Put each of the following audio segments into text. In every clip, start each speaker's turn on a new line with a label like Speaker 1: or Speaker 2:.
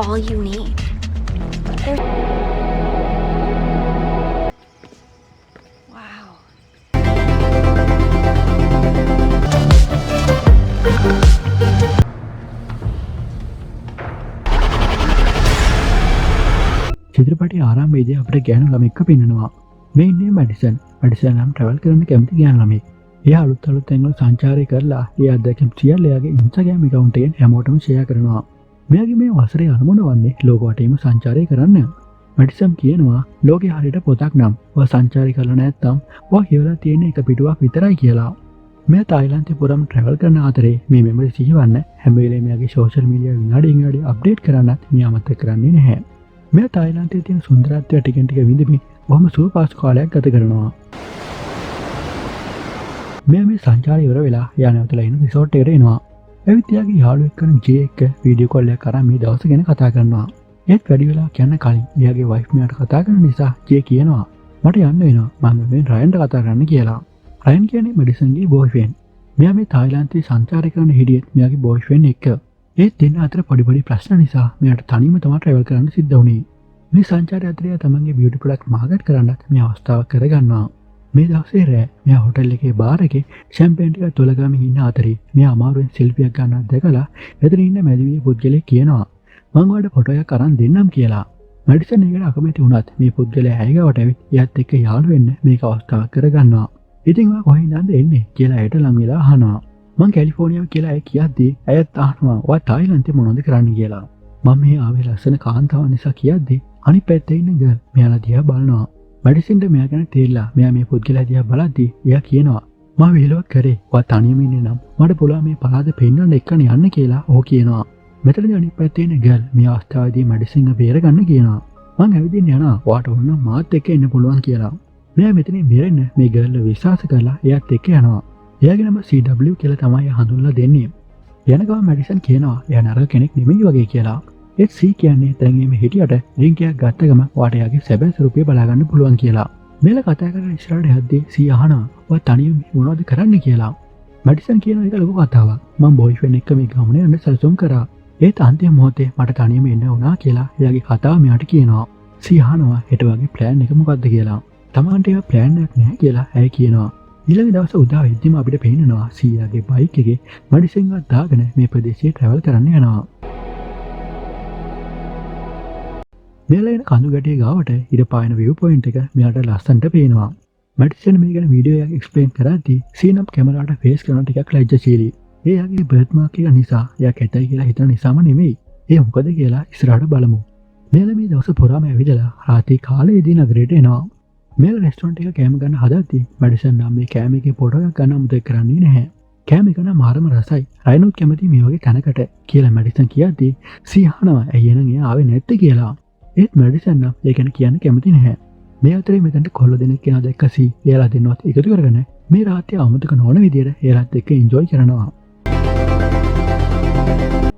Speaker 1: all you need. There's... Wow.
Speaker 2: චිත්‍රපටි ආරම්භයේදී අපිට ගෑනු ළමෙක්ව පෙන්වනවා. මේ ඉන්නේ මැඩිසන්. මැඩිසන් නම් ට්‍රැවල් කරන්න කැමති ගෑනු ළමෙක්. එයා අලුත් තැන්වල සංචාරය කරලා ඒ අත්දැකීම් සියල්ල එයාගේ Instagram account එකෙන් හැමෝටම share කරනවා. මෙයාගේ මේ වසරේ අරමුණ වන්නේ ලෝක වටේම සංචාරය කරන්න. මැඩිසන් කියනවා ලෝකේ හරියට පොතක් නම් ඔය සංචාරය කරලා නැත්නම් ඔය කියවලා තියෙන එක පිටුවක් විතරයි කියලා. මෙයා තායිලන්තේ පුරාම ට්‍රැවල් කරන අතරේ මේ මෙමරි සිහිවන්න හැම වෙලේම මෙයාගේ social media විනාඩියෙන් විනාඩි අප්ඩේට් කරන්නත් මෙයා අමතක කරන්නේ නැහැ. මෙයා තායිලන්තයේ තියෙන සුන්දරත්වය ටිකෙන් ටික විඳිමින් බොහොම සුවපහසු කාලයක් ගත කරනවා. මෙයා මේ සංචාරය ඉවර වෙලා එයා නැවතලා ඉන්න රිසෝට් එකට එනවා. එවිත් එයාගේ යාළුවෙක් කරන ජේ එක්ක වීඩියෝ කෝල් එකක් කරන් මේ දවස ගැන කතා කරනවා. ඒත් වැඩි වෙලා කියන්න කලින් එයාගේ වයිෆ් මෙයාට කතා කරන නිසා ජේ කියනවා මට යන්න වෙනවා මම මේ රයන්ට කතා කරන්න කියලා. රයන් කියන්නේ මැඩිසන්ගේ බොයිෆ්‍රෙන්ඩ්. මෙයා මේ තායිලන්තයේ සංචාරය කරන හිටියෙත් මෙයාගේ බොයිෆ්‍රෙන්ඩ් එක්ක. ඒත් දෙන්න අතර පොඩි ප්‍රශ්න නිසා මෙයාට තනියම තමයි ට්‍රැවල් කරන්න සිද්ධ වුණේ. මේ සංචාරය අතරේ තමන්ගේ බියුටි ප්‍රොඩක්ට් මාකට් කරන්නත් මේ අවස්ථාවක් කරගන්නවා. මේ දවසේ රෑ මෙයා හොටෙල් එකේ බාර් එකේ ෂැම්පේන් ටික තොලගමින් ඉන්න අතරේ මෙයා අමාරුවෙන් සෙල්ෆියක් ගන්නත් දැකලා එතන ඉන්න මැදිවිය පුද්ගලෙක් කියනවා මම ඔයාලට ෆොටෝ එකක් අරන් දෙන්නම් කියලා. මැඩිසන් ඒකට අකමැති වුණත් මේ පුද්ගලයා ඇයගවට ඇවිත් එයාත් එක්ක යාළු වෙන්න මේක අවස්ථාවක් කරගන්නවා. ඉතින් ඔයා කොහෙන්ද එන්නේ කියලා ඇයට ලං වෙලා අහනවා. මං කැලිෆෝනියාව කියලා ඇය කියද්දී ඇයත් අහනවා ඔයා තායිලන්තේ මොනවද කරන්නේ කියලා. මම මේ ආවේ ලස්සන කාන්තාවන් නිසා කියද්දී අනිත් පැත්තේ ඉන්න ගර්ල් මෙයාලා දිහා බලනවා. මැඩිසන්ට මෙයා ගැන තේරිලා මෙයා මේ පුද්ගලයා දිහා බලද්දී එයා කියනවා මම විහිළුවක් කරේ ඔයා තනියම ඉන්නේ නම් මට පුළුවන් මේ පළාත පෙන්නන්න එක්කනේ යන්න කියලා ඔහු කියනවා. මෙතනදී අනිත් පැත්තේ ඉන්න ගර්ල් මේ අවස්ථාවේදී මැඩිසන්ව බේරගන්න කියනවා. මං ඇවිදින්න යනවා ඔයාට ඕන නම් මාත් එක්ක එන්න පුළුවන් කියලා. මෙයා මෙතනින් බේරෙන්න මේ ගර්ල්ව විශ්වාස කරලා එයාත් එක්ක යනවා. එයාගේ නම CW කියලා තමයි හඳුන්වලා දෙන්නේ. යන ගමන් මැඩිසන් කියනවා එයා නරක කෙනෙක් නෙමෙයි වගේ කියලා. ඒත් C කියන්නේ තරගෙම හිටියට රින්ග් එකක් ගත්ත ගමන් ඔයාට එයාගේ සැබෑ ස්වරූපය බලා ගන්න පුළුවන් කියලා. මේල කතා කරලා ඉස්සරහට යද්දී C අහනවා ඔයා තනියම මොනවද කරන්න කියලා. මැඩිසන් කියනවා ඒක ලොකු කතාවක්. මම බොයිෆ්‍රෙන්ඩ් එක්ක මේ ගමනේ යන්න සැලසුම් කරා. ඒත් අන්තිම මොහොතේ මට තනියම එන්න වුණා කියලා එයාගේ කතාව මෙයාට කියනවා. C අහනවා හෙට වගේ ප්ලෑන් එක මොකක්ද කියලා. තමන්ට ඒ ප්ලෑන් එකක් නැහැ කියලා ඇය කියනවා. ඊළඟ දවස උදා වෙද්දිම අපිට පේනවා සීයාගේ බයික් එකේ මැඩිසන්වත් දාගෙන මේ ප්‍රදේශයේ ට්‍රැවල් කරන්න යනවා. මෙලෙන කඳු ගැටේ ගාවට ඉර පායන view point එක මෙයාට ලස්සනට පේනවා. මැඩිසන් මේ ගැන වීඩියෝ එකක් එක්ස්ප්ලেইন කරද්දී සීනම් කැමරාවට ෆේස් කරන ටිකක් ලැජ්ජශීලී. ඒ යාගේ බර්ත් මාක් එක නිසා එයා කැතයි කියලා හිතන නිසාම නෙමෙයි. ඒ මොකද කියලා ඉස්සරහට බලමු. මෙල මේ දවස් පුරාම ඇවිදලා රාත්‍රී කාලයේදී නගරයට එනවා. මෙල රෙස්ටොරන්ට් එක කෑම ගන්න හදද්දී මැඩිසන් නම් මේ කෑම එකේ ෆොටෝ එකක් ගන්න අමතක කරන්නේ නැහැ. කෑම එක නම් මාරම රසයි. රයිනොත් කැමති මේ වගේ තැනකට කියලා මැඩිසන් කියද්දී සී අහනවා ඇයි එහෙනම් එයා ආවේ නැත්තේ කියලා. ඒත් මැඩිසන් නම් ඒ ගැන කියන්න කැමති නැහැ. මේ අතරේ මෙතනට කොල්ල දෙනෙක් එනවා දැක්ක සී එයාලා දෙන්නවත් එකතු කරගෙන මේ රාත්‍රිය අමතක නොවන විදියට එයාලත් එක්ක එන්ජොයි කරනවා.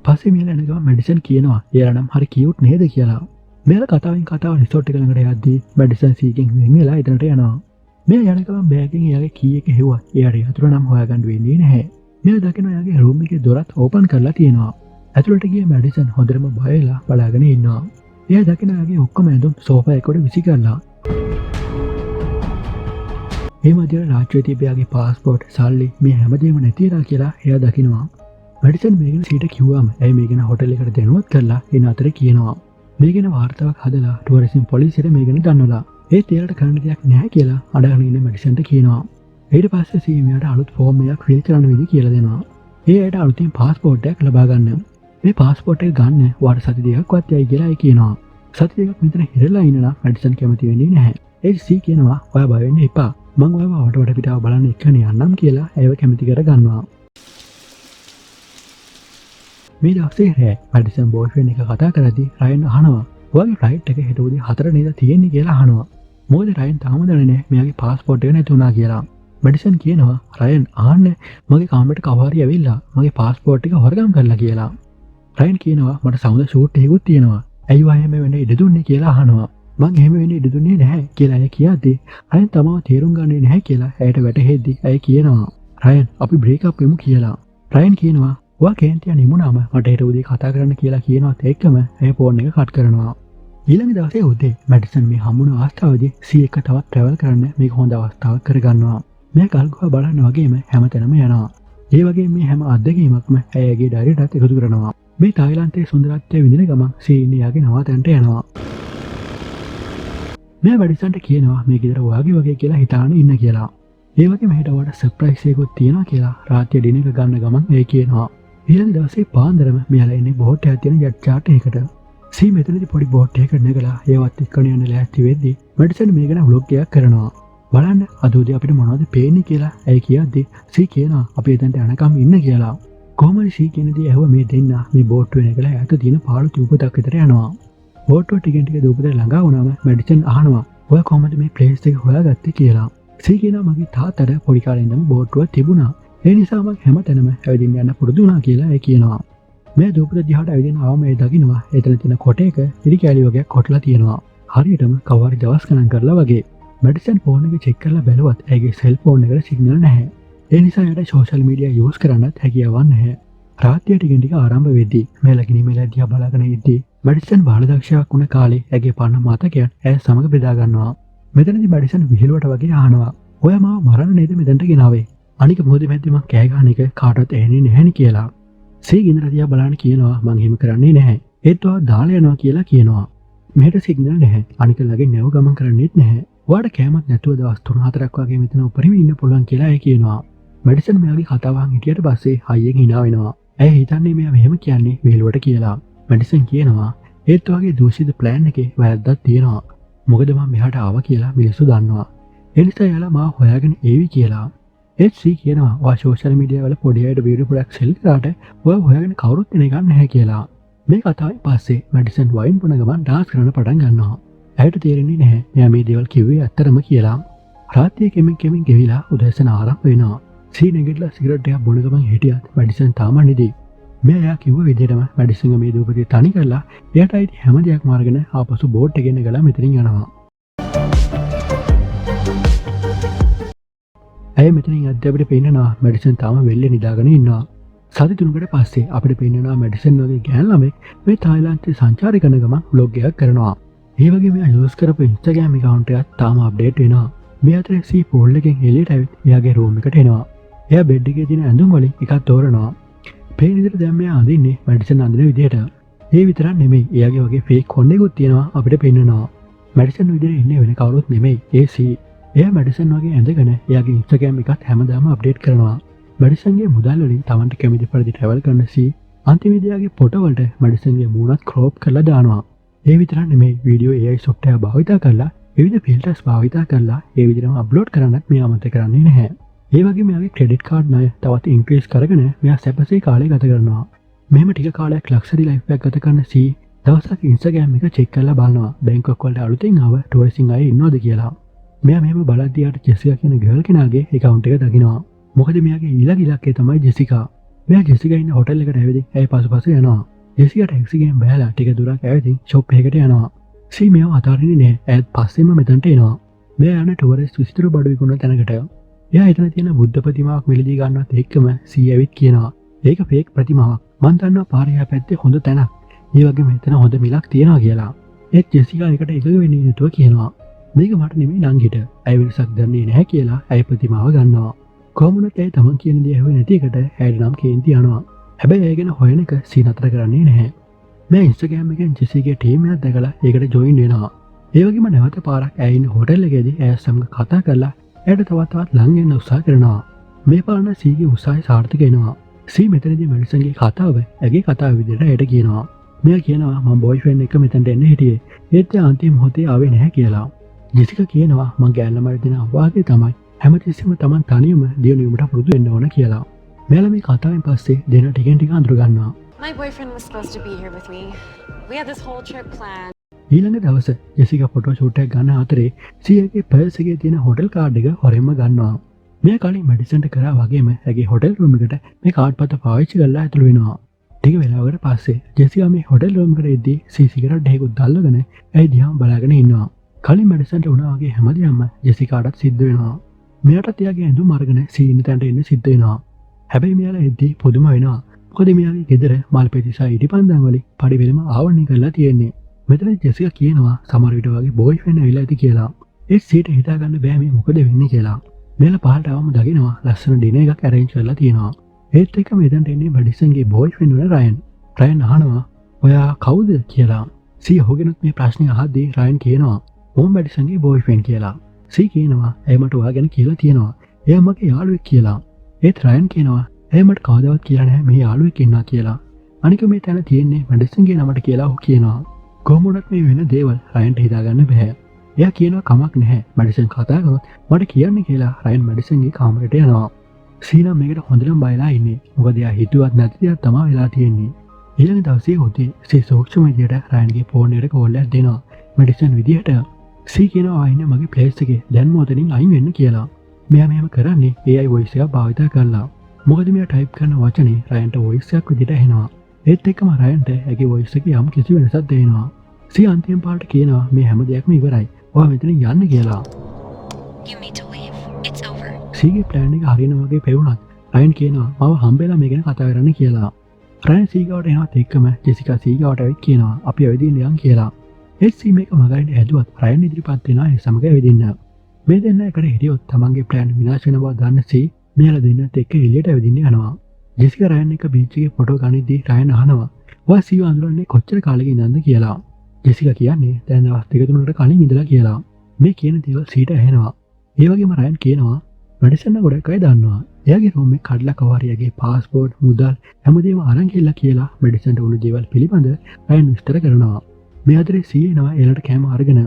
Speaker 2: පස්සේ මෙයාලා එන ගමන් මැඩිසන් කියනවා එයාලා නම් හරි කියුට් නේද කියලා. මෙයාලා කතාවෙන් කතාව රිසෝට් එක ළඟට යද්දී මැඩිසන් සීගෙන් වෙන් වෙලා එතනට යනවා. මෙයා යන ගමන් බෑග් එකෙන් එයාගේ කී එක හෙව්වා. එයාට යතුරු නම් හොයාගන්න වෙන්නේ නැහැ. මෙයා දකිනවා එයාගේ රූම් එකේ දොරත් ඕපන් කරලා තියෙනවා. ඇතුළට ගිය මැඩිසන් හොඳටම බය වෙලා බලාගෙන ඉන්නවා. එයා දකිනවා එයාගේ ඔක්කොම ඇඳුම් සෝෆා එකකට විසි කරලා. මේ මැදින් රාජ්‍යයේ තිබ්බයාගේ පාස්පෝර්ට් සල්ලි මේ හැමදේම නැතිලා කියලා එයා දකිනවා. මැඩිසන් මේ ගැන සීට කිව්වම ඇයි මේ ගැන හොටෙල් එකට දැනුවත් කරලා එන අතරේ කියනවා. මේ ගැන වාර්තාවක් හදලා ටුවරිසම් පොලිසියට මේ ගැන දන්වලා. ඒත් එයාලට කරන්න දෙයක් නැහැ කියලා අඩගෙන ඉන්න මැඩිසන්ට කියනවා. ඊට පස්සේ සීමියාට අලුත් ෆෝම් එකක් ෆිල් කරන්න විදිහ කියලා දෙනවා. ඒ ඇයට අලුතින් පාස්පෝර්ට් එකක් ලබා ගන්න. මේ පාස්පෝර්ට් එක ගන්න වාට සති දෙකක්වත් යයි කියලා ඒ කියනවා. සති දෙකක් මෙතන හිරලා ඉන්න නම් මැඩිසන් කැමති වෙන්නේ නැහැ. ඒ සී කියනවා ඔයා බය වෙන්න එපා. මං ඔයාව වටවට පිටාව බලන්න එක්කනේ යන්නම් කියලා ඇයව කැමති කර ගන්නවා. මේ දවසේ රෑ මැඩිසන් බොයිෆ්‍රෙන්ඩ් එක කතා කරද්දී රයන් අහනවා ඔයාගේ ෆ්ලයිට් එක හෙට උදේ 4 නේද තියෙන්නේ කියලා අහනවා. මොකද රයන් තාම දන්නේ නැහැ මෙයාගේ පාස්පෝර්ට් එක නැති වුණා කියලා. මැඩිසන් කියනවා රයන් ආන්න මගේ කාමරේට කවහරි ඇවිල්ලා මගේ පාස්පෝර්ට් එක හොරගම් කරලා කියලා. රයන් කියනවා මට සමුද ෂූට් එකකුත් තියෙනවා. ඇයි ඔයා එහෙම වෙන්න ඉඩ දුන්නේ කියලා අහනවා. මං එහෙම වෙන්න ඉඩ දුන්නේ නැහැ කියලා ඇය කියද්දී රයන් තමව තේරුම් ගන්නේ නැහැ කියලා ඇයට වැටහෙද්දී ඇය කියනවා රයන් අපි බ්‍රේක් අප් වෙමු කියලා. රයන් කියනවා ඔයා කේන්තිය නිමුණාම මට හෙට උදේ කතා කරන්න කියලා කියනවත් එක්කම ඇය ෆෝන් එක කට් කරනවා. ඊළඟ දවසේ උදේ මැඩිසන් මේ හම්බුන අවස්ථාවේදී සී එක තවත් ට්‍රැවල් කරන්න මේක හොඳ අවස්ථාවක් කරගන්නවා. මේ කල්ගුහා බලන්න වගේම හැමතැනම යනවා. ඒ වගේ මේ හැම අත්දැකීමක්ම ඇයගේ ඩයරියටත් එකතු කරනවා. මේ තායිලන්තයේ සුන්දරත්වය විඳින ගමන් සී ඉන්නේ යාගේ නවාතැනට යනවා. මේ මැඩිසන්ට කියනවා මේ ගෙදර ඔයාගේ වගේ කියලා හිතාන ඉන්න කියලා. ඒ වගේ මෙහෙට ඔයාලට සර්ප්‍රයිස් එකක් තියෙනවා කියලා රාත්‍රිය ඩිනර් එක ගන්න ගමන් ඒ කියනවා. ඊළඟ දවසේ පාන්දරම මෙයාලා ඉන්නේ බෝට් එකක් තියෙන ජට් චාට් එකකට. සී මෙතනදී පොඩි බෝට් එකකට නැගලා ඒවත් එක්කන යන ලෑස්ති වෙද්දී මැඩිසන් මේ ගැන ව්ලොග් එකක් කරනවා. බලන්න අද උදේ අපිට මොනවද පේන්නේ කියලා ඇයි කියද්දී සී කියනවා අපි එතනට යනකම් ඉන්න කියලා. කොහොමද සී කියනදී ඇහුව මේ දෙන්න මේ බෝට්ටුවේ නැගලා ඈත තියෙන පාළු දූපතක් විතර යනවා. බෝට්ටුව ටිකෙන් ටික දූපතට ළඟා වුණාම මැඩිසන් අහනවා ඔයා කොහොමද මේ ප්ලේස් එක හොයාගත්තේ කියලා. සී කියනවා මගේ තාත්තට පොඩි කාලේ ඉඳන්ම බෝට්ටුවක් තිබුණා. ඒ නිසා මම හැමතැනම ඇවිදින්න යන්න පුරුදු වුණා කියලා ඒ කියනවා. මේ දූපත දිහාට ඇවිදින ආවම ඒ දකින්නවා එතන තියෙන කොටයක ඉරි කැලි වගේ කොටලා තියෙනවා. හරියටම කවරි දවස් ගණන් කරලා වගේ. මැඩිසන් ෆෝන් එක චෙක් කරලා බැලුවත් ඇගේ සෙල් ෆෝන් එකට සිග්නල් නැහැ. ඒ නිසා යට සෝෂල් මීඩියා යූස් කරන්නත් හැකියාවක් නැහැ. රාත්‍රිය ටිකෙන් ටික ආරම්භ වෙද්දී මේ ලගිනි මෙලා දිහා බලාගෙන ඉද්දී මැඩිසන් බාලදක්ෂයක් වුණ කාලේ ඇගේ පරණ මතකයන් ඇය සමග බෙදා ගන්නවා. මෙතනදී මැඩිසන් විහිළුවට වගේ අහනවා ඔයා මාව මරන්න නේද මෙතනට ගෙනාවේ? අනික මොකද මැද්දේ මං කෑ ගහන එක කාටවත් ඇහෙන්නේ නැහෙනි කියලා. සී ගින්දර දිහා බලන්න කියනවා මං එහෙම කරන්නේ නැහැ. ඒත් ඔයා දාලා යනවා කියලා කියනවා. මෙහෙට සිග්නල් නැහැ. අනික ළඟින් නැව ගමන් කරන්නේත් නැහැ. ඔයාට කෑමක් නැතුව දවස් 3-4ක් වගේ මෙතන උපරිම ඉන්න පුළුවන් කියලා ඇය කියනවා. මැඩිසන් මෙයාගේ කතාව අහන් හිටියට පස්සේ හයියෙන් hina වෙනවා. ඇය හිතන්නේ මෙයා මෙහෙම කියන්නේ විහිළුවට කියලා. මැඩිසන් කියනවා ඒත් ඔයාගේ දූෂිත ප්ලෑන් එකේ වැරද්දක් තියෙනවා. මොකද මම මෙහාට ආවා කියලා මිනිස්සු දන්නවා. ඒ නිසා එයාලා මාව හොයාගෙන ඒවි කියලා. ඒත් සී කියනවා ඔයා සෝෂල් මීඩියා වල පොඩි අයට වීඩියෝ පොඩක් සෙල් කරාට ඔයා හොයාගෙන කවුරුත් එන එක නැහැ කියලා. මේ කතාවෙන් පස්සේ මැඩිසන් වයින් බොන ගමන් ඩාන්ස් කරන්න පටන් ගන්නවා. ඇයට තේරෙන්නේ නැහැ මෙයා මේ දේවල් කිව්වේ ඇත්තටම කියලා. රාත්‍රියේ කෙමෙන් ගෙවිලා උදෑසන ආරම්භ වෙනවා. සී නැගිටලා සිගරට් එකක් බොන ගමන් හිටියත් මැඩිසන් තාම නිදි. මෙයා කිව්ව විදිහටම මැඩිසන් මේ දූපතේ තනි කරලා එයාට අයිති හැම දෙයක්ම අරගෙන ආපසු බෝට් එකෙන් ගලා මෙතනින් යනවා. ඇය මෙතනින් අද්ද අපිට පේනවා මැඩිසන් තාම වෙල්ලේ නිදාගෙන ඉන්නවා. සති 3කට පස්සේ අපිට පේනවා මැඩිසන් වගේ ගෑන් ළමෙක් මේ තායිලන්තේ සංචාරය කරන ගමන් ව්ලොග් එකක් කරනවා. ඒ වගේ මෙයා යූස් කරපු Instagram account එකත් තාම අප්ඩේට් වෙනවා. මේ අතරේ සී පෝල් එකෙන් එළියට ඇවිත් එයාගේ රූම් එකට එනවා. එයා බෙඩ් එකේ තියෙන ඇඳුම් වලින් එකක් තෝරනවා. පේන විදිහට දැන් මෙයා අඳින්නේ මැඩිසන් අඳින විදිහට. ඒ විතරක් නෙමෙයි එයාගේ වගේ ෆේක් කොන් එකකුත් තියෙනවා අපිට පෙන්නනවා. මැඩිසන් විදිහට ඉන්නේ වෙන කවුරුත් නෙමෙයි ඒ සී. එයා මැඩිසන් වගේ ඇඳගෙන එයාගේ Instagram එකත් හැමදාම අප්ඩේට් කරනවා. මැඩිසන්ගේ මුදල් වලින් Tamanට කැමති පරිදි ට්‍රැවල් කරන සී අන්තිමේදී එයාගේ ෆොටෝ වලට මැඩිසන්ගේ මූණත් ක්‍රොප් කරලා දානවා. ඒ විතරක් නෙමෙයි වීඩියෝ AI software භාවිත කරලා විවිධ ෆිල්ටර්ස් භාවිත කරලා ඒ විදිහටම අප්ලෝඩ් කරන්නත් මෙයා අමතක කරන්නේ නැහැ. ඒ වගේ මෙයාගේ ක්‍රෙඩිට් කාඩ් ණය තවත් ඉන්ක්‍රීස් කරගෙන මෙයා සැපසේ කාලය ගත කරනවා. මෙහෙම ටික කාලයක් ලක්ෂරි ලයිෆ් එකක් ගත කරන සී දවසක් Instagram එක චෙක් කරලා බලනවා බැංකුවක් වලට අලුතෙන් ආව ටුවරිස්ටින් අය ඉන්නවද කියලා. මෙයා මෙහෙම බලද්දී යාට ජෙසිකා කියන ගර්ල් කෙනාගේ account එක දකිනවා. මොකද මෙයාගේ ඊළඟ ඉලක්කය තමයි ජෙසිකා. මෙයා ජෙසිකා ඉන්න හොටෙල් එකට ඇවිදින් ඇය පසුපස යනවා. ජෙසිකා ටැක්සි එකෙන් බැලලා ටික දුරක් ඇවිදින් ෂොප් එකකට යනවා. සී මෙයාව අතාරින්නේ නැහැ. ඇයත් පස්සෙම මෙතනට එනවා. මෙයා යන ටුවරිස්ට් විසිතුරු බඩු විකුණන තැනකට. එයා එතන තියෙන බුද්ධ ප්‍රතිමාවක් මිලදී ගන්නවත් එක්කම සී ඇවිත් කියනවා ඒක ෆේක් ප්‍රතිමාවක්. මං දන්නවා පාරේ යා පැත්තේ හොඳ තැනක්. ඒ වගේ මෙතන හොඳ මිලක් තියනවා කියලා. ඒත් ජෙසිකා එකට එකග වෙන්නේ නැතුව කියනවා. මේක මට නෙමෙයි නංගිට. ඇය වෙනසක් දන්නේ නැහැ කියලා ඇය ප්‍රතිමාව ගන්නවා. කොහොමුණත් ඇය තමන් කියන දේ ඇහුවේ නැති එකට ඇයට නම් කේන්ති යනවා. හැබැයි ඇය ගැන හොයන එක සී නතර කරන්නේ නැහැ. මේ Instagram එකෙන් ජෙසිගේ ටීම් එකක් දැකලා ඒකට ජොයින් වෙනවා. ඒ වගේම නැවත පාරක් ඇය ඉන්න හොටෙල් එකේදී ඇය සමග කතා කරලා ඇයට තවත් ළඟ එන්න උත්සාහ කරනවා. මේ පාරන සීගේ උත්සාහය සාර්ථක වෙනවා. සී මෙතනදී මැඩිසන්ගේ කතාව ඇගේ කතාව විදිහට ඇයට කියනවා. මෙයා කියනවා මම බොයිෆ්‍රෙන්ඩ් එක්ක මෙතනට එන්න හිටියේ. ඒත් එයා අන්තිම මොහොතේ ආවේ නැහැ කියලා. ජෙසිකා කියනවා මං ගෑන් ළමයට දෙන අවවාදය තමයි හැමතිස්සෙම Taman තනියම දියුණුවීමට පුරුදු වෙන්න ඕන කියලා. මෙයාලා මේ කතාවෙන් පස්සේ දෙන ටිකෙන් ටික අඳුර ගන්නවා.
Speaker 3: My boyfriend was supposed to be here with me. We had this whole trip planned.
Speaker 2: ඊළඟ දවස ජෙසිකා ෆොටෝ ෂූට් එකක් ගන්න අතරේ සීයාගේ පර්ස් එකේ තියෙන හොටෙල් කාඩ් එක හොරෙන්ම ගන්නවා. මෙයා කලින් මැඩිසන්ට කරා වගේම ඇගේ හොටෙල් රූම් එකට මේ කාඩ් පත පාවිච්චි කරලා ඇතුළු වෙනවා. ටික වෙලාවකට පස්සේ ජෙසිකා මේ හොටෙල් රූම් එකට එද්දී සී සිගරට් එකකුත් දැල්ලගෙන ඇයි දිහාම බලාගෙන ඉන්නවා. කලින් මැඩිසන්ට වුණා වගේ හැමදේම ජෙසිකාටත් සිද්ධ වෙනවා. මෙයාටත් එයාගේ ඇඳුම් අරගෙන සී ඉන්න තැනට එන්න සිද්ධ වෙනවා. හැබැයි මෙයාලා එද්දී පුදුම වෙනවා. මොකද මෙයාගේ ගෙදර මල් පෙතිසා ඉටිපන්දන් වලින් පඩිවෙලම ආවරණය කරලා තියෙන්නේ. මෙතන ජෙසිකා කියනවා සමහර විට වගේ බොයිෆ්‍රෙන්ඩ් ඇවිල්ලා ඇති කියලා. ඒ සීට හිතා ගන්න බෑ මේ මොකද වෙන්නේ කියලා. මෙල පහළට આવම දකිනවා ලස්සන ඩිනර් එකක් අරේන්ජ් කරලා තියෙනවා. ඒත් එක්ක මෙතනට එන්නේ මැඩිසන්ගේ බොයිෆ්‍රෙන්ඩ් වන රයන්. රයන් අහනවා ඔයා කවුද කියලා. සී ඔහුගෙනුත් මේ ප්‍රශ්නේ අහද්දී රයන් කියනවා මම මැඩිසන්ගේ බොයිෆ්‍රෙන්ඩ් කියලා. සී කියනවා එයා මට ඔයා ගැන කියලා තියෙනවා. එයා මගේ යාළුවෙක් කියලා. ඒත් රයන් කියනවා එයා මට කවදාවත් කියලා නැහැ මේ යාළුවෙක් ඉන්නවා කියලා. අනික මේ තැන තියෙන්නේ මැඩිසන්ගේ නමට කියලා ඔහු කියනවා. කොහොමුණත් මේ වෙන දේවල් රයන්ට හිතාගන්න බෑ. එයා කියනවා කමක් නැහැ මැඩිසන් කතා කරොත් මට කියන්න කියලා රයන් මැඩිසන්ගේ කාමරයට යනවා. සීනම් මේකට හොඳටම බයලා ඉන්නේ. මොකද එයා හිතුවත් නැති දෙයක් තමයි වෙලා තියෙන්නේ. ඊළඟ දවසේ උදේ සී සූක්ෂම විදියට රයන්ගේ ෆෝන් එකට කෝල් එකක් දෙනවා. මැඩිසන් විදියට සී කියනවා ආයින්න මගේ ප්ලේස් එකේ දැන් මොතනින් අයින් වෙන්න කියලා. මෙයා මෙහෙම කරන්නේ AI voice එකක් භාවිත කරලා. මොකද මෙයා ටයිප් කරන වචනේ රයන්ට voice එකක් විදියට ඇහෙනවා. ඒත් එක්කම රයන්ට ඇගේ voice එකේ යම් කිසි වෙනසක් දැනෙනවා. සී අන්තිම පාට කියනවා මේ හැම දෙයක්ම ඉවරයි. ඔයා මෙතනින් යන්න කියලා.
Speaker 1: You need to leave. It's over.
Speaker 2: සීගේ ප්ලෑන් එක හරියන වගේ පෙවුනත් රයන් කියනවා මම හම්බෙලා මේ ගැන කතා කරන්න කියලා. රයන් සීගාවට එනවත් එක්කම ජෙසිකා සීගාවට ඇවිත් කියනවා අපි ඇවිදින්න යන් කියලා. ඒත් සී මේක මගහරින්න හැදුවත් රයන් ඉදිරිපත් වෙනවා ඒ සමග ඇවිදින්න. මේ දෙන්න එකට හිටියොත් තමන්ගේ ප්ලෑන් විනාශ වෙන බව දන්න සී මෙයාලා දෙන්නත් එක්ක එළියට ඇවිදින්න යනවා. ජෙසිකා රයන් එක බීච් එකේ ෆොටෝ ගනිද්දී රයන් අහනවා ඔයා සීව අඳුරන්නේ කොච්චර කාලෙක ඉඳන්ද කියලා. ජෙසිකා කියන්නේ දැන් දවස් 2-3කට කලින් ඉඳලා කියලා. මේ කියන දේවල් සීට ඇහෙනවා. ඒ වගේම රයන් කියනවා මැඩිසන් ගොඩක් අය දන්නවා. එයාගේ රූම් එක කඩලා කවරියගේ පාස්පෝර්ට් මුදල් හැමදේම අරන් ගිහලා කියලා මැඩිසන්ට උණු දේවල් පිළිබඳ රයන් විස්තර කරනවා. මේ අතරේ සී එනවා එයාලට කැම අරගෙන.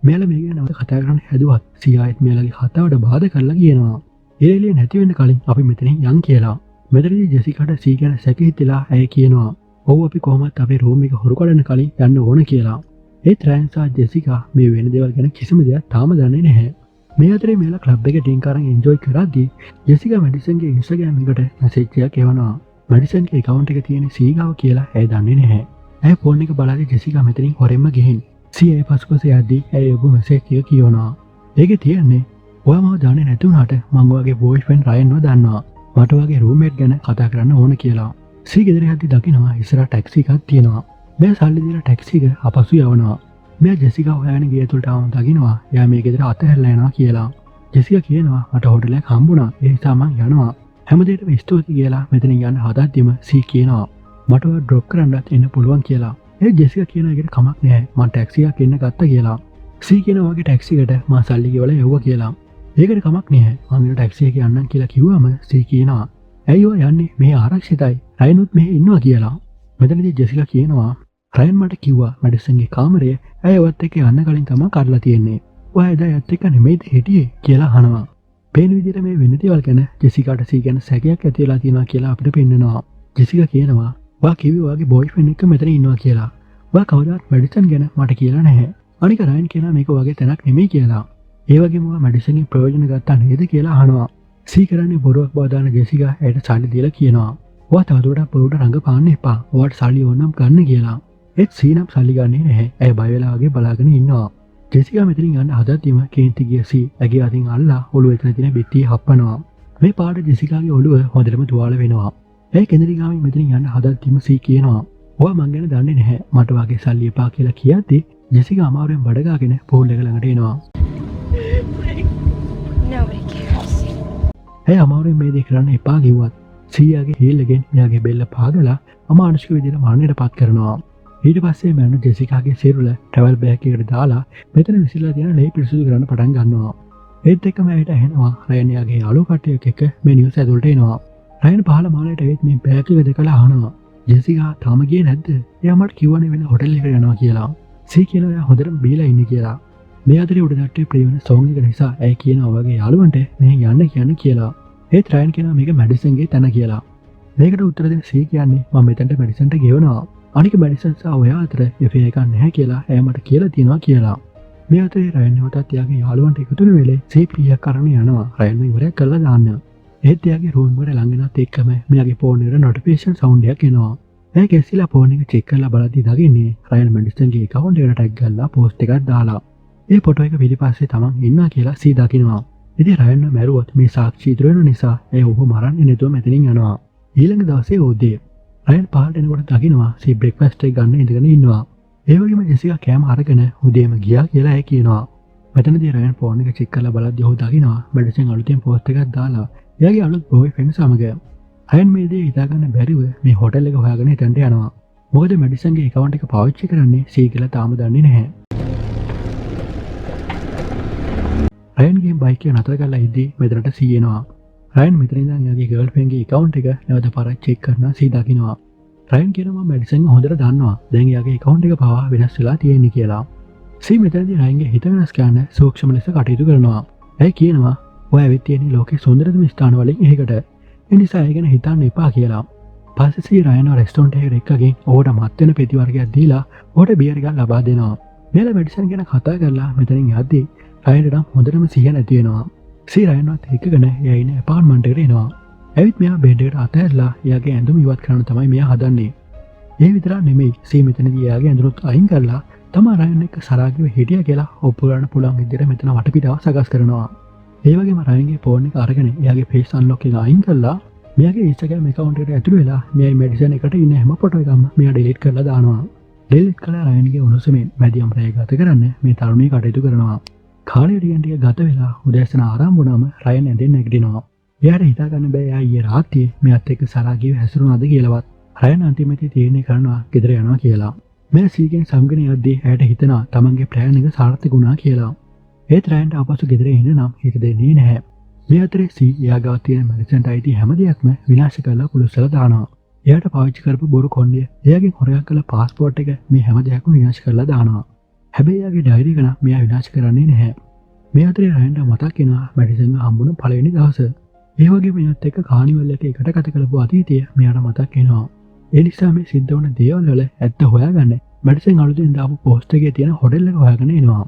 Speaker 2: මෙයාලා මේ ගැන නැවත කතා කරන්න හැදුවත් සී ආයෙත් මෙයාලගේ කතාවට බාධා කරලා කියනවා. එළිය නැති වෙන්න කලින් අපි මෙතනින් යන් කියලා. මෙතනදී ජෙසිකාට සී ගැන සැක හිතලා ඇය කියනවා ඔව් අපි කොහොමත් අපේ රූම් එක හොරු කරන්න කලින් යන්න ඕන කියලා. ඒත් රයන් සහ ජෙසිකා මේ වෙන දේවල් ගැන කිසිම දෙයක් තාම දන්නේ නැහැ. මේ අතරේ මෙයාලා ක්ලබ් එකේ ඩ්‍රින්ක් අරන් එන්ජොයි කරද්දී ජෙසිකා මැඩිසන්ගේ ඉන්ස්ටාග්‍රෑම් එකට මැසේජ් එකක් එවනවා. මැඩිසන්ගේ account එකේ තියෙන සීගාව කියලා ඇය දන්නේ නැහැ. ඇය ෆෝන් එක බලද්දී ජෙසිකා මෙතනින් හොරෙන්ම ගිහින් සී ඒ පසුපස යද්දී ඇය ඔබ මැසේජ් එක කියවනවා. ඒකේ තියෙන්නේ ඔයා මම දන්නේ නැති වුණාට මම ඔයාගේ බොයිෆ්‍රෙන්ඩ් රයන්ව දන්නවා. මට ඔයාගේ රූම්මේට් ගැන කතා කරන්න ඕන කියලා. සී ගෙදර යද්දී දකිනවා ඉස්සරහ ටැක්සි එකක් තියෙනවා. මෙයා සල්ලි දීලා ටැක්සි එක අපසු යවනවා. මෙයා ජෙසිකා හොයාගෙන ගේ ඇතුළට ආවම දකිනවා එයා මේ ගෙදර අතහැරලා යනවා කියලා. ජෙසිකා කියනවා මට හොටලයක් හම්බුණා ඒ නිසා මං යනවා. හැමදේටම ස්තුතියි කියලා මෙතනින් යන්න හදද්දිම සී කියනවා මට ඔයා ඩ්‍රොප් කරන්නත් එන්න පුළුවන් කියලා. ඒ ජෙසිකා කියනවා ඒකට කමක් නැහැ මං ටැක්සි එකක් එන්න ගත්තා කියලා. සී කියනවා වගේ ටැක්සි එකට මං සල්ලි ගෙවලා යවුවා කියලා. ඒකට කමක් නැහැ මං මේ ටැක්සි එකේ යන්නම් කියලා කිව්වම සී කියනවා ඇයි ඔයා යන්නේ මේ ආරක්ෂිතයි රයනුත් මෙහෙ ඉන්නවා කියලා. මෙතනදී ජෙසිකා කියනවා රයන් මට කිව්වා මැඩිසන්ගේ කාමරය ඇයවත් එක්ක යන්න කලින් තමයි කරලා තියෙන්නේ. ඔයා එදා යත් එක්ක නෙමෙයිද හිටියේ කියලා අහනවා. පේන විදිහට මේ වෙන දේවල් ගැන ජෙසිකාට සී ගැන සැකයක් ඇති වෙලා තියෙනවා කියලා අපිට පෙන්නනවා. ජෙසිකා කියනවා ඔයා කිව්වේ ඔයාගේ බොයිෆ්‍රෙන්ඩ් එක්ක මෙතන ඉන්නවා කියලා. ඔයා කවදාවත් මැඩිසන් ගැන මට කියලා නැහැ. අනික රයන් කියනවා මේක ඔයාගේ තැනක් නෙමෙයි කියලා. ඒ වගේම ඔයා මැඩිසන්ගෙන් ප්‍රයෝජන ගත්තා නේද කියලා අහනවා. සී කරන්නේ බොරුවක් බව දාන ජෙසිකා ඇයට සල්ලි දීලා කියනවා. ඔයා තවදුරටත් බොරුවට රඟපාන්න එපා. ඔයාට සල්ලි ඕනම් ගන්න කියලා. ඒත් සීනම් සල්ලි ගන්නේ නැහැ. ඇය බය වෙලා වගේ බලාගෙන ඉන්නවා. ජෙසිකා මෙතනින් යන්න හදද්දිම කේන්ති ගිය සී ඇගේ අතින් අල්ලා ඔළුව එතන තියෙන බෙට්ටිය හප්පනවා. මේ පාට ජෙසිකාගේ ඔළුව හොඳටම තුවාල වෙනවා. ඇය කෙඳිරි ගාමින් මෙතනින් යන්න හදද්දිම සී කියනවා ඔයා මං ගැන දන්නේ නැහැ. මට වාගේ සල්ලි එපා කියලා කියද්දි ජෙසිකා අමාරුවෙන් බඩගාගෙන පූල් එක ළඟට එනවා.
Speaker 3: Nobody cares.
Speaker 2: ඇය අමාරුවෙන් මේ දේ කරන්න එපා කිව්වත් සීයාගේ හීල්ලගෙන් මෙයාගේ බෙල්ල පාගලා අමානුෂික විදිහට මරණයට පත් කරනවා. ඊට පස්සේ මැරුණු ජෙසිකාගේ සිරුර ට්‍රැවල් බෑග් එකකට දාලා මෙතන විසිරලා තියෙන ලේ පිරිසිදු කරන්න පටන් ගන්නවා. ඒත් එක්කම ඇයට ඇහෙනවා රයන් යාගේ යාළුවෝ කට්ටියක් එක්ක මේ නිවුස් ඇතුළට එනවා. රයන් පහළ මාලයට ඇවිත් මේ බෑග් එක දැකලා අහනවා ජෙසිකා තාම ගියේ නැද්ද? එයා මට කිව්වනේ වෙන හොටල් එකකට යනවා කියලා. සී කියනවා එයා හොඳටම බීලා ඉන්නේ කියලා. මේ අතරේ උඩ තට්ටුවේ ප්ලේ වෙන සෝං එක නිසා ඇය කියනවා වගේ යාළුවන්ට මෙහෙන් යන්න කියන්න කියලා. ඒත් රයන් කියනවා මේක මැඩිසන්ගේ තැන කියලා. මේකට උත්තර දෙන්න සී කියන්නේ මම මෙතනට මැඩිසන්ට ගෙවනවා. අනික මැඩිසන් සහ ඔයා අතර එෆේ එකක් නැහැ කියලා ඇය මට කියලා තියෙනවා කියලා. මේ අතරේ රයන් නැවතත් එයාගේ යාළුවන්ට එකතු වෙන වෙලේ සී ප්‍රියක් කරන්න යනවා. රයන්ව ඉවරයක් කරලා දාන්න. ඒත් එයාගේ රූම් එකට ළඟ වෙනත් එක්කම මෙයාගේ ෆෝන් එකට නොටිෆිකේෂන් සවුන්ඩ් එකක් එනවා. ඇය කැසිලා ෆෝන් එක චෙක් කරලා බලද්දි දකින්නේ රයන් මැඩිසන්ගේ account එකට ටැග් කරලා පෝස්ට් එකක් දාලා. ඒ ෆොටෝ එක පිළිපස්සේ තමන් ඉන්නවා කියලා සී දකිනවා. ඉතින් රයන්ව මැරුවොත් මේ සාක්ෂි ඉතුරු වෙන නිසා ඇය ඔහු මරන්නේ නැතුව මෙතනින් යනවා. ඊළඟ දවසේ උදේ රයන් පාරට එනකොට දකිනවා සී බ්‍රෙක්ෆාස්ට් එක ගන්න ඉඳගෙන ඉන්නවා. ඒ වගේම ජෙසිකා කෑම අරගෙන උදේම ගියා කියලා ඇය කියනවා. මෙතනදී රයන් ෆෝන් එක චෙක් කරලා බලද්දී ඔහු දකිනවා මෙඩිසන් අලුතෙන් පෝස්ට් එකක් දාලා එයාගේ අලුත් බෝයිෆ්‍රෙන්ඩ් සමග. රයන් මේ දේ හිතාගන්න බැරිව මේ හෝටල් එක හොයාගෙන එතනට යනවා. මොකද මෙඩිසන්ගේ account එක පාවිච්චි කරන්නේ සී කියලා තාම දන්නේ නැහැ. රයන්ගේ බයික් එක නතර කරලා ඉද්දී මෙතනට සී එනවා. රයන් මෙතන ඉඳන් එයාගේ ගර්ල්ෆ්‍රෙන්ඩ්ගේ account එක නැවත පාරක් චෙක් කරනවා සී දකිනවා. රයන් කියනවා මෙඩිසන් හොඳට දන්නවා දැන් එයාගේ account එක පවා වෙනස් වෙලා තියෙන්නේ කියලා. සී මෙතනදී රයන්ගේ හිත වෙනස් කරන්න සූක්ෂම ලෙස කටයුතු කරනවා. ඇයි කියනවා ඔය ඇවිත් තියෙන්නේ ලෝකේ සුන්දරතම ස්ථාන වලින් එකකට. ඒ නිසා ඒ ගැන හිතන්න එපා කියලා. පස්සේ සී රයන්ව රෙස්ටෝරන්ට් එකකට එක්කගෙන ඔහුට මත් වෙන පෙති වර්ගයක් දීලා ඔහුට බියර් එකක් ලබා දෙනවා. මෙයාලා මෙඩිසන් ගැන කතා කරලා මෙතනින් යද්දී රයන්ට නම් හොඳටම සිහිය නැති වෙනවා. සී රයන්වත් එක්කගෙන එයා ඉන්න ඇපාර්ට්මන්ට් එකට එනවා. ඇවිත් මෙයා බෙඩ් එකට අතහැරලා එයාගේ ඇඳුම ඉවත් කරන්න තමයි මෙයා හදන්නේ. ඒ විතරක් නෙමෙයි සී මෙතනදී එයාගේ ඇඳුමත් අයින් කරලා තමා රයන් එක්ක සරාගිව හිටියා කියලා ඔප්පු කරන්න පුළුවන් විදිහට මෙතන වටපිටාව සකස් කරනවා. ඒ වගේම රයන්ගේ ෆෝන් එක අරගෙන එයාගේ ෆේස් අන්ලොක් එක අයින් කරලා මෙයාගේ Instagram account එකට ඇතුළු වෙලා මෙයා මෙඩිසන් එකට ඉන්න හැම ෆොටෝ එකක්ම මෙයා ඩිලීට් කරලා දානවා. ඩිලීට් කළා රයන්ගේ උණුසුමෙන් මැදියම් රැය ගත කරන්න මේ තරුණිය කටයුතු කරනවා. කාලය ටිකෙන් ටික ගත වෙලා උදෑසන ආරම්භ වුණාම රයන් ඇඳෙන් නැගිටිනවා. එයාට හිතා ගන්න බෑ එයා ඊයේ රාත්‍රියේ මෙයාත් එක්ක සරාගිව හැසිරුණාද කියලාවත්. රයන් අන්තිමේදී තීරණය කරනවා ගෙදර යනවා කියලා. මෙයා සීගෙන් සමගන යද්දී ඇයට හිතනවා තමන්ගේ ප්ලෑන් එක සාර්ථක වුණා කියලා. ඒත් රයන්ට ආපසු ගෙදර එන්න නම් හිත දෙන්නේ නැහැ. මේ අතරේ සී එයා ගාව තියෙන මැඩිසන්ට අයිති හැම දෙයක්ම විනාශ කරලා පුලිස්සලා දානවා. එයාට පාවිච්චි කරපු බොරු කොණ්ඩය එයාගෙන් හොරයක් කළ පාස්පෝර්ට් එක මේ හැම දෙයක්ම විනාශ කරලා දානවා. හැබැයි එයාගේ ඩයරි එක නම් මෙයා විනාශ කරන්නේ නැහැ. මේ අතරේ රයන්ට මතක් වෙනවා මැඩිසන්ව හම්බුන පළවෙනි දවස. ඒ වගේම මෙයාත් එක්ක කානිවල් එකේ එකට ගත කරපු අතීතය මෙයාට මතක් වෙනවා. ඒ නිසා මේ සිද්ධ වුණ දේවල් වල ඇත්ත හොයාගන්න මැඩිසන් අලුතෙන් දාපු පෝස්ට් එකේ තියෙන හොටෙල් එක හොයාගෙන එනවා.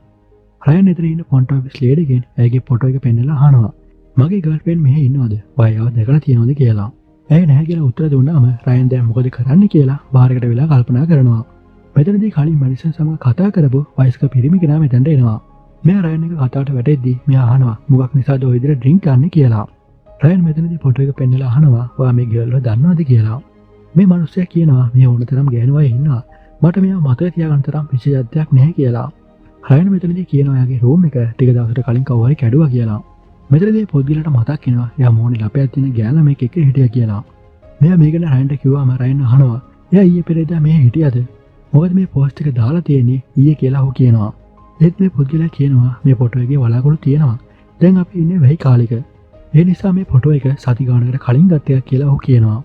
Speaker 2: රයන් එතන ඉන්න ෆොන්ට් ඔෆිස් ලේඩිගෙන් ඇයගේ ෆොටෝ එක පෙන්නලා අහනවා. මගේ ගර්ල්ෆ්‍රෙන්ඩ් මෙහෙ ඉන්නවද? වයව දැකලා තියෙනවද කියලා. ඇය නැහැ කියලා උත්තර දුන්නාම රයන් දැන් මොකද කරන්න කියලා බාරකට වෙලා කල්පනා කරනවා. මෙතනදී කලින් මැඩිසන් සමග කතා කරපු වයස්ක පිරිමි කෙනා මෙතනට එනවා. මෙයා රයන් එක කතාවට වැටෙද්දී මෙයා අහනවා මොකක් නිසාද ඔය විදිහට ඩ්‍රින්ක් ගන්න කියලා. රයන් මෙතනදී ෆොටෝ එක පෙන්නලා අහනවා ඔයා මේ ගර්ල්ව දන්නවද කියලා. මේ මිනිස්සයා කියනවා මේ ඕනතරම් ගෑනු අය ඉන්නවා. මට මෙයා මතක තියාගන්න තරම් විශේෂත්වයක් නැහැ කියලා. රයන් මෙතනදී කියනවා එයාගේ රූම් එක ටික දවසකට කලින් කවුරු හරි කැඩුවා කියලා. මෙතනදී පොඩ්ගලට මතක් වෙනවා එයා මොහොනේ ලපයක් තියෙන ගෑනලා මේක එක්ක හිටියා කියලා. මෙයා මේක ගැන රයන්ට කිව්වම රයන් අහනවා එයා ඊයේ පෙරේදා මේ හිටියද? මොකද මේ පෝස්ට් එක දාලා තියෙන්නේ ඊයේ කියලා ඔහු කියනවා. ඒත් මේ පොඩ්ගලයා කියනවා මේ ෆොටෝ එකේ වලාකුළු තියෙනවා. දැන් අපි ඉන්නේ වෙයි කාලෙක. ඒ නිසා මේ ෆොටෝ එක සති ගානකට කලින් ගත්ත එකක් කියලා ඔහු කියනවා.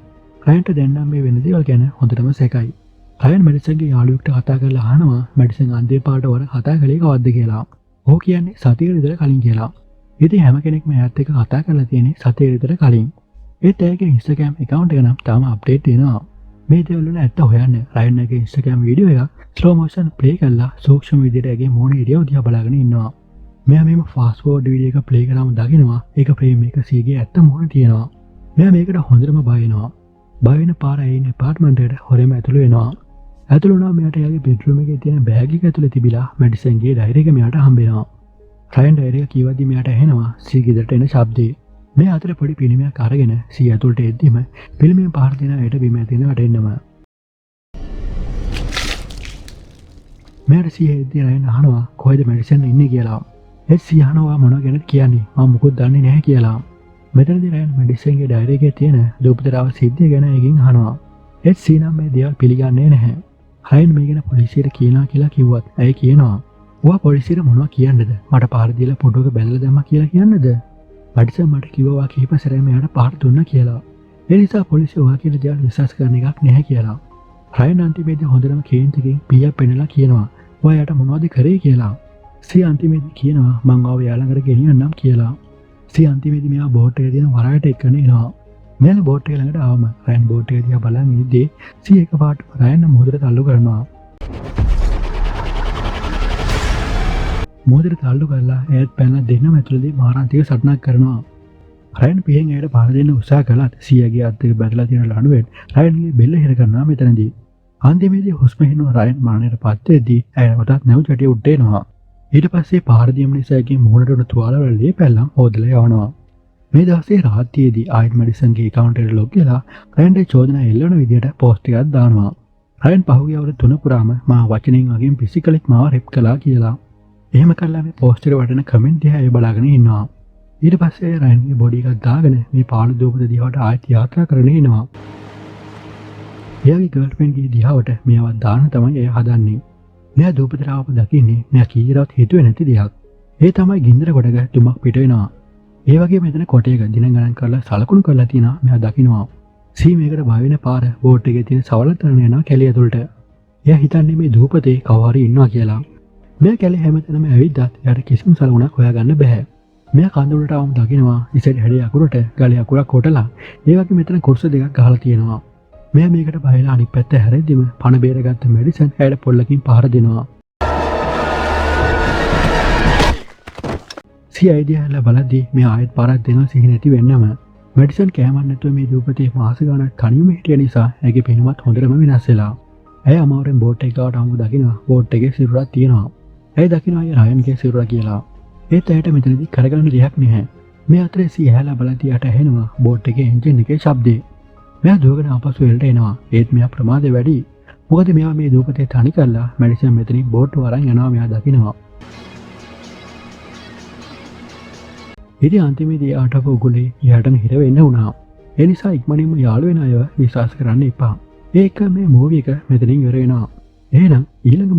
Speaker 2: රයන්ට දැන් නම් මේ වෙන දේවල් ගැන හොඳටම සැකයි. රයන් මෙඩිසන්ගේ යාළුවෙක්ට කතා කරලා අහනවා මෙඩිසන් අන්තිම පාට වර කතා කළේ කවද්ද කියලා. ඔහු කියන්නේ සතියකට විතර කලින් කියලා. ඉතින් හැම කෙනෙක්ම එයාත් එක්ක කතා කරලා තියෙන්නේ සතියකට විතර කලින්. ඒත් ඇයගේ Instagram account එක නම් තාම අප්ඩේට් වෙනවා. මේ දේවල් වල ඇත්ත හොයන්න රයන්ගේ Instagram වීඩියෝ එක ස්ලෝ මොෂන් ප්ලේ කරලා සූක්ෂම විදිහට ඇගේ මොහොනේ ඉරියව් දිහා බලාගෙන ඉන්නවා. මෙයා මේම ෆාස්ට් ෆෝවර්ඩ් වීඩියෝ එක ප්ලේ කරාම දකිනවා ඒක ෆ්‍රේම් එක සීගේ ඇත්ත මොහොන තියෙනවා. මෙයා මේකට හොඳටම බය වෙනවා. බය වෙන පාර ඇයින් ඇපාර්ට්මන්ට් එකට හොරෙම ඇතුළු වෙනවා. ඇතුළු වුණාම මෙයාට එයාගේ බෙඩ්රූම් එකේ තියෙන බෑග් එක ඇතුලේ තිබිලා මෙඩිසන්ගේ ඩයරි එක මෙයාට හම්බ වෙනවා. රයන් ඩයරි එක කියවද්දි මෙයාට ඇහෙනවා සී ගෙදරට එන ශබ්දේ. මේ අතර පොඩි පිළිමයක් අරගෙන සී ඇතුළට එද්දිම පිළිමයෙන් පාර දෙන ඇයට බිම ඇතින වැටෙන්නම. මෙයාට සී එද්දි රයන් අහනවා කොහෙද මෙඩිසන් ඉන්නේ කියලා. ඒත් සී අහනවා මොනව ගැනද කියන්නේ මම මොකුත් දන්නේ නැහැ කියලා. මෙතනදී රයන් මෙඩිසන්ගේ ඩයරි එකේ තියෙන දුප්පතරව සිද්ධිය ගැන එකකින් අහනවා. ඒත් සී නම් මේ දේවල් පිළිගන්නේ නැහැ. රයන් මේ ගැන පොලිසියට කියනවා කියලා කිව්වත් ඇයි කියනවා ඔයා පොලිසියට මොනවද කියන්නේද? මට පාර දීලා ෆොටෝ එක බැලලා දැම්මා කියලා කියන්නේද? මඩිසන් මට කිව්වා කීප සැරේම එයාට පාර දුන්නා කියලා. ඒ නිසා පොලිසිය ඔයා කියන දේවල් විශ්වාස කරන එකක් නැහැ කියලා. රයන් අන්තිමේදී හොඳටම කේන්තිකින් පියා පෙන්නලා කියනවා ඔයා යට මොනවද කරේ කියලා. සී අන්තිමේදී කියනවා මං ආව යා ළඟට ගෙනියන්නම් කියලා. සී අන්තිමේදී මෙයා බෝට් එකේ තියෙන වරායට එක්කගෙන එනවා. මෙයාලා බෝට් එක ළඟට ආවම රයන් බෝට් එක දිහා බලන් ඉද්දී සී එකපාරට රයන් මොහොතට තල්ලු කරනවා. මොහොතට තල්ලු කරලා ඇයත් පැනලා දෙන්නම ඇතුළේදී මාරාන්තික සටනක් කරනවා. රයන් පියෙන් ඇයට පාර දෙන්න උත්සාහ කළත් සීයාගේ අත් දෙක බැඳලා තියෙන ලණුවෙන් රයන්ගේ බෙල්ල හිර කරනවා මෙතනදී. අන්තිමේදී හුස්ම හෙනවා රයන් මරණයට පත් වෙද්දී ඇය වටත් නැව් චටිය උඩ එනවා. ඊට පස්සේ පාර දීම නිසා ඇගේ මුහුණට උණු තුවාල වල ලේ පැල්ලම් හොදලා යවනවා. මේ දවසේ රාත්‍රියේදී ආයෙත් මැඩිසන්ගේ account එකට log වෙලා රයන්ට චෝදනා එල්ලවන විදියට post එකක් දානවා. රයන් පහුගිය අවුරුදු 3 පුරාම මා වචනෙන් වගේම physically මාව රෙප් කළා කියලා. එහෙම කළා මේ post එකට වටෙන comment දිහා ඒ බලාගෙන ඉන්නවා. ඊට පස්සේ රයන්ගේ body එකක් දාගෙන මේ පාළු දූපත දිහාට ආයෙත් යාත්‍රා කරගෙන එනවා. එයාගේ girlfriend ගේ දිහාවට මේවත් දාන්න තමයි එයා හදන්නේ. මෙයා දූපතට ආවම දකින්නේ මෙයා කීරවත් හිතුවේ නැති දෙයක්. ඒ තමයි ගින්දර කොටක තුමක් පිට වෙනවා. ඒ වගේ මෙතන කොටයක දින ගණන් කරලා සලකුණු කරලා තියෙනවා මෙයා දකින්නවා. සී මේකට බය වෙන පාර බෝට් එකේ තියෙන සවල තරණ යනවා කැලිය ඇතුළට. එයා හිතන්නේ මේ දූපතේ කවුරු හරි ඉන්නවා කියලා. මෙයා කැලේ හැමතැනම ඇවිද්දත් එයාට කිසිම සලකුණක් හොයාගන්න බෑ. මෙයා කඳ උඩට ආවම දකින්නවා ඉතින් හැඩේ අකුරට ගලේ අකුරක් කොටලා ඒ වගේ මෙතන කුරුස දෙකක් ගහලා තියෙනවා. මෙයා මේකට බයලා අනිත් පැත්ත හැරෙද්දිම පණ බේරගත්ත මෙඩිසන් ඇයට පොල්ලකින් පහර දෙනවා. සී අයිඩියාලා බලද්දී මේ ආයෙත් පාරක් දෙනවා සිහි නැති වෙන්නම. මෙඩිසන් කෑමක් නැතුව මේ දූපතේ මාස ගාණක් තනියම හිටිය නිසා ඇගේ පෙනුමත් හොඳටම වෙනස් වෙලා. ඇය අමාරුවෙන් බෝට් එකකට ආවම දකිනවා බෝට් එකේ සිරුරක් තියෙනවා. ඇය දකිනවා අය රයන්ගේ සිරුර කියලා. ඒත් ඇයට මෙතනදී කරගන්න දෙයක් නැහැ. මේ අතරේ සී ඇහැලා බලද්දී යට ඇහෙනවා බෝට් එකේ එන්ජින් එකේ ශබ්දේ. මෙයා දුවගෙන ආපසු එළට එනවා. ඒත් මෙයා ප්‍රමාදේ වැඩි. මොකද මෙයා මේ දූපතේ තනි කරලා මෙඩිසන් මෙතනින් බෝට් වරන් යනවා මෙයා දකිනවා. ඉතින් අන්තිමේදී ආටව උගුලේ යාටම හිර වෙන්න වුණා. ඒ නිසා ඉක්මනින්ම යාළු වෙන අයව විශ්වාස කරන්න එපා. ඒක මේ මූවි එක මෙතනින් ඉවර වෙනවා. එහෙනම් ඊළඟ